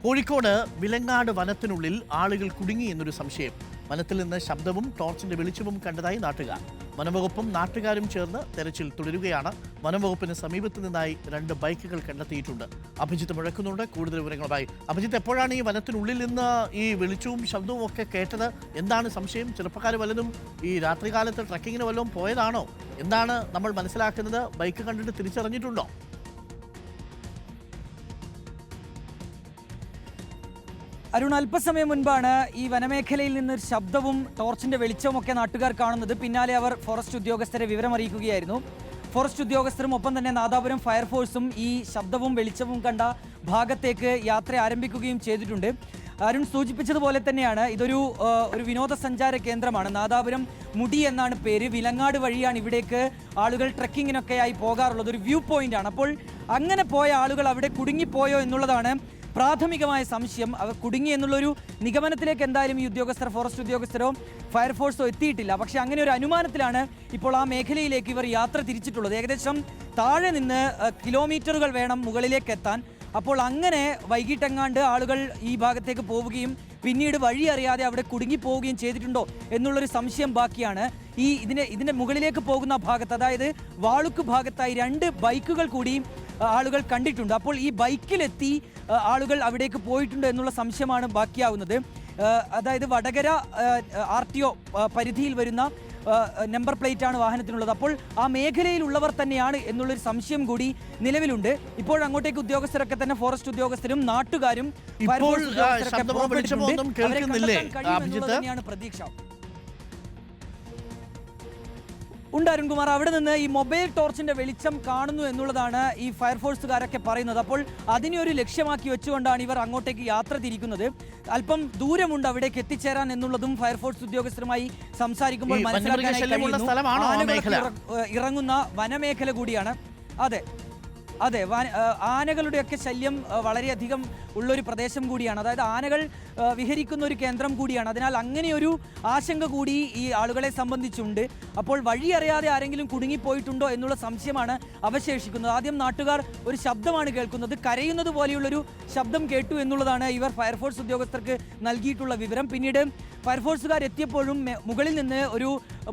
കോഴിക്കോട് വിലങ്ങാട് വനത്തിനുള്ളിൽ ആളുകൾ കുടുങ്ങി എന്നൊരു സംശയം. വനത്തിൽ നിന്ന് ശബ്ദവും ടോർച്ചിന്റെ വെളിച്ചവും കണ്ടതായി നാട്ടുകാർ. വനംവകുപ്പും നാട്ടുകാരും ചേർന്ന് തെരച്ചിൽ തുടരുകയാണ്. വനംവകുപ്പിന് സമീപത്ത് നിന്നായി 2 ബൈക്കുകൾ കണ്ടെത്തിയിട്ടുണ്ട്. അഭിജിത്ത് മുഴക്കുന്നുണ്ട് കൂടുതൽ വിവരങ്ങളുമായി. അഭിജിത്ത്, എപ്പോഴാണ് ഈ വനത്തിനുള്ളിൽ നിന്ന് ഈ വെളിച്ചവും ശബ്ദവും ഒക്കെ കേട്ടത്? എന്താണ് സംശയം? ചെറുപ്പക്കാർ വല്ലതും ഈ രാത്രികാലത്ത് ട്രക്കിങ്ങിന് വല്ലതും പോയതാണോ? എന്താണ് നമ്മൾ മനസ്സിലാക്കുന്നത്? ബൈക്ക് കണ്ടിട്ട് തിരിച്ചറിഞ്ഞിട്ടുണ്ടോ? അരുൺ, അല്പസമയം മുൻപാണ് ഈ വനമേഖലയിൽ നിന്ന് ശബ്ദവും ടോർച്ചിന്റെ വെളിച്ചവും ഒക്കെ നാട്ടുകാർ കാണുന്നത്. പിന്നാലെ അവർ ഫോറസ്റ്റ് ഉദ്യോഗസ്ഥരെ വിവരമറിയിക്കുകയായിരുന്നു. ഫോറസ്റ്റ് ഉദ്യോഗസ്ഥരും ഒപ്പം തന്നെ നാദാപുരം ഫയർഫോഴ്സും ഈ ശബ്ദവും വെളിച്ചവും കണ്ട ഭാഗത്തേക്ക് യാത്ര ആരംഭിക്കുകയും ചെയ്തിട്ടുണ്ട്. അരുൺ സൂചിപ്പിച്ചതുപോലെ തന്നെയാണ് ഇതൊരു വിനോദസഞ്ചാര കേന്ദ്രമാണ്. നാദാപുരം മുടി എന്നാണ് പേര്. വിലങ്ങാട് വഴിയാണ് ഇവിടേക്ക് ആളുകൾ ട്രക്കിങ്ങിനൊക്കെയായി പോകാറുള്ളത്. ഒരു വ്യൂ പോയിന്റ് ആണ്. അപ്പോൾ അങ്ങനെ പോയ ആളുകൾ അവിടെ കുടുങ്ങിപ്പോയോ എന്നുള്ളതാണ് പ്രാഥമികമായ സംശയം. അവർ കുടുങ്ങി എന്നുള്ളൊരു നിഗമനത്തിലേക്ക് എന്തായാലും ഈ ഉദ്യോഗസ്ഥർ, ഫോറസ്റ്റ് ഉദ്യോഗസ്ഥരോ ഫയർഫോഴ്സോ എത്തിയിട്ടില്ല. പക്ഷേ അങ്ങനെ ഒരു അനുമാനത്തിലാണ് ഇപ്പോൾ ആ മേഖലയിലേക്ക് ഇവർ യാത്ര തിരിച്ചിട്ടുള്ളത്. ഏകദേശം താഴെ നിന്ന് കിലോമീറ്ററുകൾ വേണം മുകളിലേക്ക് എത്താൻ. അപ്പോൾ അങ്ങനെ വൈകിട്ടെങ്ങാണ്ട് ആളുകൾ ഈ ഭാഗത്തേക്ക് പോവുകയും പിന്നീട് വഴി അറിയാതെ അവിടെ കുടുങ്ങിപ്പോവുകയും ചെയ്തിട്ടുണ്ടോ എന്നുള്ളൊരു സംശയം ബാക്കിയാണ്. ഇതിൻ്റെ മുകളിലേക്ക് പോകുന്ന ഭാഗത്ത്, അതായത് വാളുക്ക് ഭാഗത്തായി 2 ബൈക്കുകൾ കൂടി ആളുകൾ കണ്ടിട്ടുണ്ട്. അപ്പോൾ ഈ ബൈക്കിലെത്തി ആളുകൾ അവിടേക്ക് പോയിട്ടുണ്ട് എന്നുള്ള സംശയമാണ് ബാക്കിയാവുന്നത്. അതായത് വടകര RTO പരിധിയിൽ വരുന്ന നമ്പർ പ്ലേറ്റാണ് വാഹനത്തിനുള്ളത്. അപ്പോൾ ആ മേഖലയിലുള്ളവർ തന്നെയാണ് എന്നുള്ളൊരു സംശയം കൂടി നിലവിലുണ്ട്. ഇപ്പോൾ അങ്ങോട്ടേക്ക് ഉദ്യോഗസ്ഥരൊക്കെ തന്നെ, ഫോറസ്റ്റ് ഉദ്യോഗസ്ഥരും നാട്ടുകാരും തന്നെയാണ് പ്രതീക്ഷ. ഉണ്ട് അരുൺകുമാർ, അവിടെ നിന്ന് ഈ മൊബൈൽ ടോർച്ചിന്റെ വെളിച്ചം കാണുന്നു എന്നുള്ളതാണ് ഈ ഫയർഫോഴ്സുകാരൊക്കെ പറയുന്നത്. അപ്പോൾ അതിനെ ഒരു ലക്ഷ്യമാക്കി വെച്ചുകൊണ്ടാണ് ഇവർ അങ്ങോട്ടേക്ക് യാത്ര തിരിക്കുന്നത്. അല്പം ദൂരമുണ്ട് അവിടേക്ക് എത്തിച്ചേരാൻ എന്നുള്ളതും ഫയർഫോഴ്സ് ഉദ്യോഗസ്ഥരുമായി സംസാരിക്കുമ്പോൾ മനസ്സിലാക്കാനായി ഇറങ്ങുന്ന വനമേഖല കൂടിയാണ്. അതെ, ആനകളുടെയൊക്കെ ശല്യം വളരെയധികം ഉള്ളൊരു പ്രദേശം കൂടിയാണ്. അതായത് ആനകൾ വിഹരിക്കുന്ന ഒരു കേന്ദ്രം കൂടിയാണ്. അതിനാൽ അങ്ങനെയൊരു ആശങ്ക കൂടി ഈ ആളുകളെ സംബന്ധിച്ചുണ്ട്. അപ്പോൾ വഴി അറിയാതെ ആരെങ്കിലും കുടുങ്ങിപ്പോയിട്ടുണ്ടോ എന്നുള്ള സംശയമാണ് അവശേഷിക്കുന്നത്. ആദ്യം നാട്ടുകാർ ഒരു ശബ്ദമാണ് കേൾക്കുന്നത്. കരയുന്നത് പോലെയുള്ളൊരു ശബ്ദം കേട്ടു എന്നുള്ളതാണ് ഇവർ ഫയർഫോഴ്സ് ഉദ്യോഗസ്ഥർക്ക് നൽകിയിട്ടുള്ള വിവരം. പിന്നീട് ഫയർഫോഴ്സുകാർ എത്തിയപ്പോഴും മുകളിൽ നിന്ന് ഒരു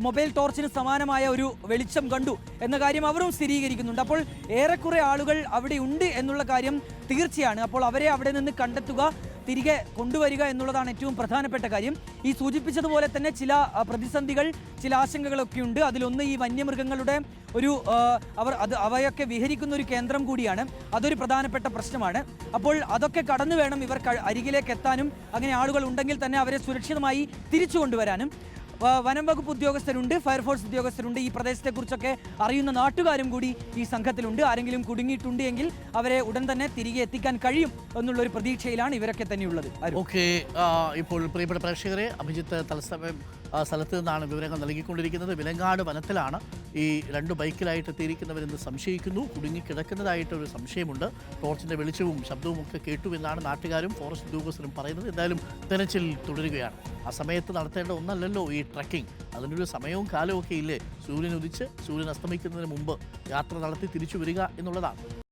മൊബൈൽ ടോർച്ചിന് സമാനമായ ഒരു വെളിച്ചം കണ്ടു എന്ന കാര്യം അവരും സ്ഥിരീകരിക്കുന്നുണ്ട്. അപ്പോൾ ഏറെക്കുറെ ആളുകൾ അവിടെ ഉണ്ട് എന്നുള്ള കാര്യം തീർച്ചയാണ്. അപ്പോൾ അവരെ അവിടെ നിന്ന് കണ്ടെത്തുക, തിരികെ കൊണ്ടുവരിക എന്നുള്ളതാണ് ഏറ്റവും പ്രധാനപ്പെട്ട കാര്യം. ഈ സൂചിപ്പിച്ചതുപോലെ തന്നെ ചില പ്രതിസന്ധികൾ, ചില ആശങ്കകളൊക്കെ ഉണ്ട്. അതിലൊന്ന് ഈ വന്യമൃഗങ്ങളുടെ അവയൊക്കെ വിഹരിക്കുന്ന ഒരു കേന്ദ്രം കൂടിയാണ്. അതൊരു പ്രധാനപ്പെട്ട പ്രശ്നമാണ്. അപ്പോൾ അതൊക്കെ കടന്നു വേണം ഇവർ അരികിലേക്ക് എത്താനും അങ്ങനെ ആളുകൾ ഉണ്ടെങ്കിൽ തന്നെ അവരെ സുരക്ഷിതമായി തിരിച്ചു കൊണ്ടുവരാനും. വനം വകുപ്പ് ഉദ്യോഗസ്ഥരുണ്ട്, ഫയർഫോഴ്സ് ഉദ്യോഗസ്ഥരുണ്ട്, ഈ പ്രദേശത്തെക്കുറിച്ചൊക്കെ അറിയുന്ന നാട്ടുകാരും കൂടി ഈ സംഘത്തിലുണ്ട്. ആരെങ്കിലും കുടുങ്ങിയിട്ടുണ്ട് എങ്കിൽ അവരെ ഉടൻ തന്നെ തിരികെ എത്തിക്കാൻ കഴിയും എന്നുള്ളൊരു പ്രതീക്ഷയിലാണ് ഇവരൊക്കെ തന്നെയുള്ളത്. ഓക്കെ, ഇപ്പോൾ പ്രിയപ്പെട്ട പ്രേക്ഷകരെ, അഭിജിത്ത് തത്സമയം സ്ഥലത്ത് നിന്നാണ് വിവരങ്ങൾ നൽകിക്കൊണ്ടിരിക്കുന്നത്. വിലങ്ങാട് വനത്തിലാണ് ഈ 2 ബൈക്കിലായിട്ട് എത്തിയിരിക്കുന്നവരെന്ന് സംശയിക്കുന്നു. കുടുങ്ങിക്കിടക്കുന്നതായിട്ടൊരു സംശയമുണ്ട്. ടോർച്ചിൻ്റെ വെളിച്ചവും ശബ്ദവും ഒക്കെ കേട്ടു എന്നാണ് നാട്ടുകാരും ഫോറസ്റ്റ് ഉദ്യോഗസ്ഥരും പറയുന്നത്. എന്തായാലും തെരച്ചിൽ തുടരുകയാണ്. ആ സമയത്ത് നടത്തേണ്ട ഒന്നല്ലല്ലോ ഈ ട്രക്കിംഗ്. അതിനൊരു സമയവും കാലവും ഒക്കെ ഇല്ലേ? സൂര്യൻ ഉദിച്ച് സൂര്യൻ അസ്തമിക്കുന്നതിന് മുമ്പ് യാത്ര നടത്തി തിരിച്ചു വരിക എന്നുള്ളതാണ്.